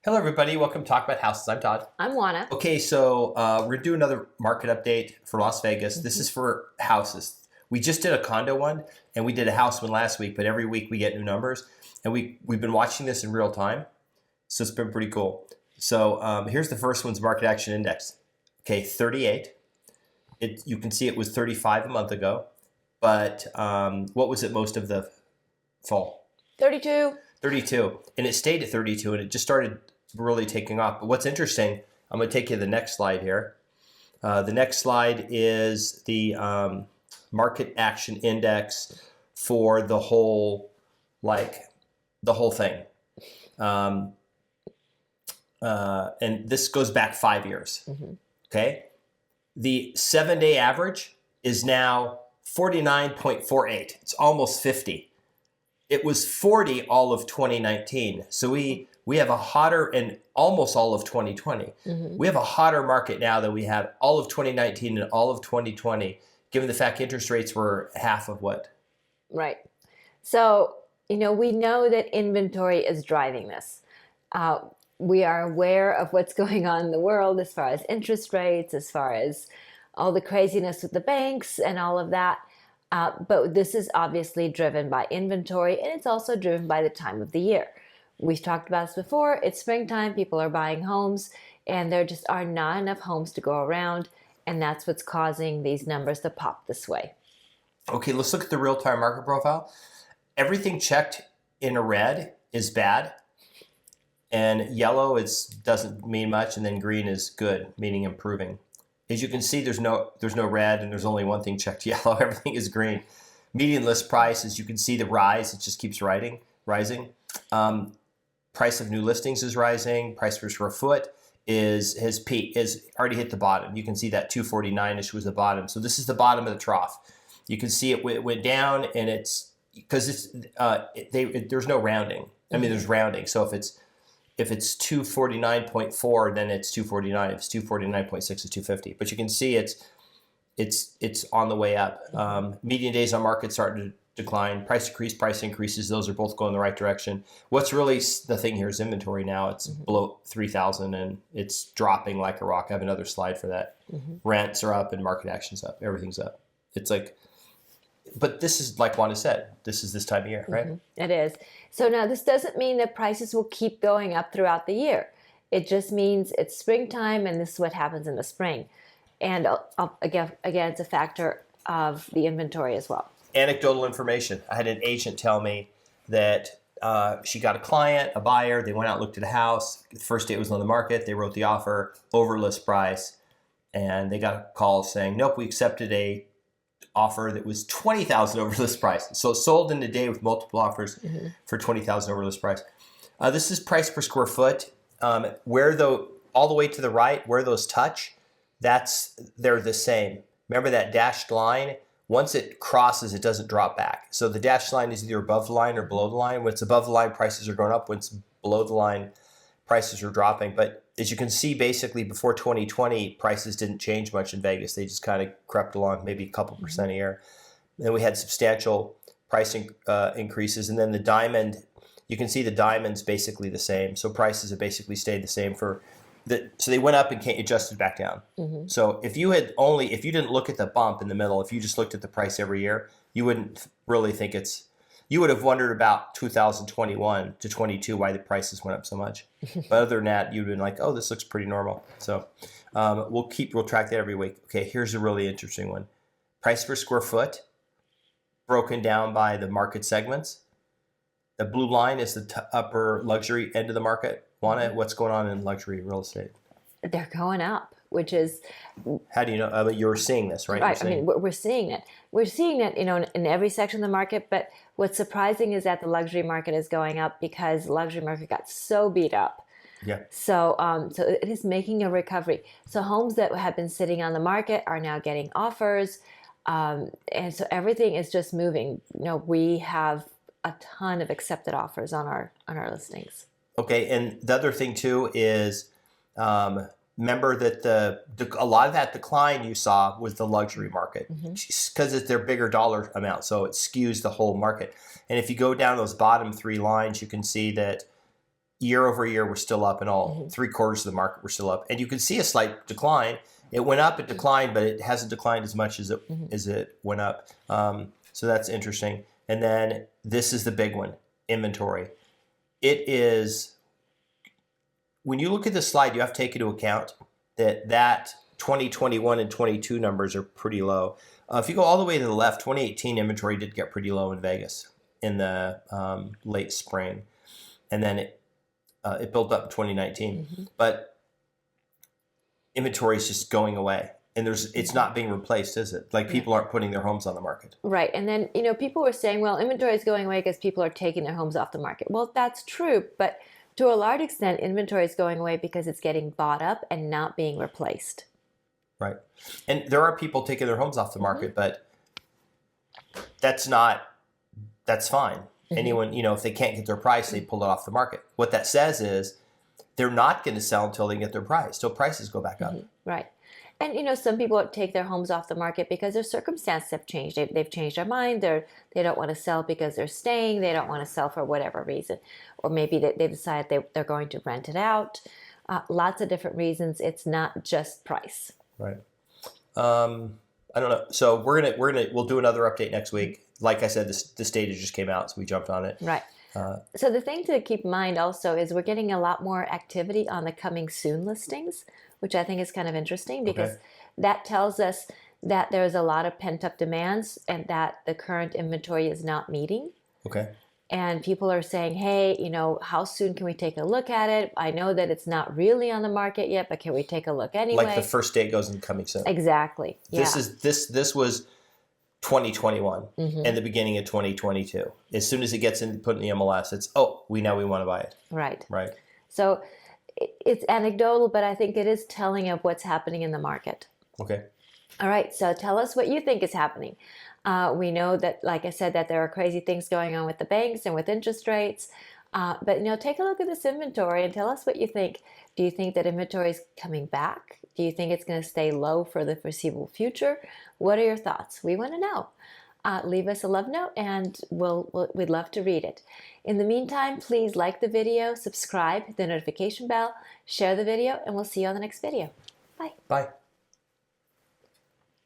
Hello, everybody. Welcome to Talk About Houses. I'm Todd. I'm Oana. Okay, so we're going to do another market update for Las Vegas. This is for houses. We just did a condo one, and we did a house one last week, but every week we get new numbers. And we've been watching this in real time, so it's been pretty cool. So here's the first one's market action index. Okay, 38. You can see it was 35 a month ago, but what was it most of the fall? 32. 32. And it stayed at 32, and it just started really taking off. But what's interesting, I'm going to take you to the next slide here. The next slide is the market action index for the whole thing. And this goes back 5 years. Okay. The 7-day average is now 49.48. It's almost 50. It was 40 all of 2019. So we have a hotter, and almost all of 2020. We have a hotter market now than we had all of 2019 and all of 2020, given the fact interest rates were half of what? Right. So, we know that inventory is driving this. We are aware of what's going on in the world as far as interest rates, as far as all the craziness with the banks and all of that. But this is obviously driven by inventory, and it's also driven by the time of the year. We've talked about this before. It's springtime. People are buying homes, and there just are not enough homes to go around, and that's what's causing these numbers to pop this way. Okay, let's look at the real-time market profile. Everything checked in a red is bad, and yellow doesn't mean much, and then green is good, meaning improving. As you can see, there's no red, and there's only one thing checked yellow. Everything is green. Median list price, as you can see, the rise, it just keeps rising. Price of new listings is rising. Price per square foot is already hit the bottom. You can see that 249-ish was the bottom. So this is the bottom of the trough. You can see it went down, and it's because there's no rounding. I mean, there's rounding. So if it's 249.4, then it's 249. If it's 249.6, it's 250. But you can see it's on the way up. Median days on market starting to decline. Price increases. Those are both going the right direction. What's really the thing here is inventory now. It's below 3,000, and it's dropping like a rock. I have another slide for that. Rents are up and market action's up. Everything's up. It's like, but this is like Wanda said, this is this time of year, right? It is. So now this doesn't mean that prices will keep going up throughout the year. It just means it's springtime, and this is what happens in the spring. And again, it's a factor of the inventory as well. Anecdotal information. I had an agent tell me that she got a client, a buyer. They went out and looked at a house. The first day it was on the market. They wrote the offer, over list price, and they got a call saying, nope, we accepted a offer that was $20,000 over list price. So it sold in a day with multiple offers for $20,000 over list price. This is price per square foot. All the way to the right, where those touch, they're the same. Remember that dashed line? Once it crosses, it doesn't drop back. So the dashed line is either above the line or below the line. When it's above the line, prices are going up. When it's below the line, prices are dropping. But as you can see, basically before 2020, prices didn't change much in Vegas. They just kind of crept along, maybe a couple percent a year. Then we had substantial pricing increases. And then the diamond, you can see the diamond's basically the same. So prices have basically stayed the same so they went up and adjusted back down. So if you didn't look at the bump in the middle, if you just looked at the price every year, you wouldn't really think you would have wondered about 2021 to 22 why the prices went up so much. But other than that, you'd been like, oh, this looks pretty normal. So we'll track that every week. Okay, here's a really interesting one. Price per square foot broken down by the market segments. The blue line is the upper luxury end of the market. Wanda, what's going on in luxury real estate? They're going up, which is... How do you know? You're seeing this, right? Right. I mean, we're seeing it. We're seeing it, in every section of the market. But what's surprising is that the luxury market is going up because the luxury market got so beat up. Yeah. So it is making a recovery. So homes that have been sitting on the market are now getting offers. And so everything is just moving. We have a ton of accepted offers on our listings. Okay, and the other thing too is remember that a lot of that decline you saw was the luxury market because it's their bigger dollar amount, so it skews the whole market. And if you go down those bottom three lines, you can see that year over year, we're still up, and all 3/4 of the market we're still up. And you can see a slight decline. It went up, it declined, but it hasn't declined as much as it went up. So that's interesting. And then this is the big one, inventory. It is, when you look at this slide, you have to take into account that 2021 and 22 numbers are pretty low. If you go all the way to the left, 2018 inventory did get pretty low in Vegas in the late spring. And then it built up in 2019. But inventory is just going away. And it's not being replaced, is it? Like, people aren't putting their homes on the market. Right. And then, people were saying, well, inventory is going away because people are taking their homes off the market. Well, that's true. But to a large extent, inventory is going away because it's getting bought up and not being replaced. Right. And there are people taking their homes off the market, but that's fine. Anyone, if they can't get their price, they pull it off the market. What that says is they're not going to sell until they get their price, till prices go back up. Right. And, some people take their homes off the market because their circumstances have changed. They've changed their mind. They don't want to sell because they're staying. They don't want to sell for whatever reason. Or maybe they decide they're going to rent it out. Lots of different reasons. It's not just price. Right. I don't know. So we'll do another update next week. Like I said, this data just came out, so we jumped on it. Right. So the thing to keep in mind also is we're getting a lot more activity on the coming soon listings, which I think is kind of interesting because that tells us that there's a lot of pent-up demands and that the current inventory is not meeting. Okay. And people are saying, hey, how soon can we take a look at it? I know that it's not really on the market yet, but can we take a look anyway? Like the first date goes in coming soon. Exactly. Yeah. This was 2021 and the beginning of 2022. As soon as it gets put in the MLS, it's, we want to buy it. Right. Right. So it's anecdotal, but I think it is telling of what's happening in the market. Okay. All right. So tell us what you think is happening. We know that, like I said, that there are crazy things going on with the banks and with interest rates. But, take a look at this inventory and tell us what you think. Do you think that inventory is coming back? Do you think it's going to stay low for the foreseeable future? What are your thoughts? We want to know. Leave us a love note and we'd love to read it. In the meantime, please like the video, subscribe, hit the notification bell, share the video, and we'll see you on the next video. Bye. Bye.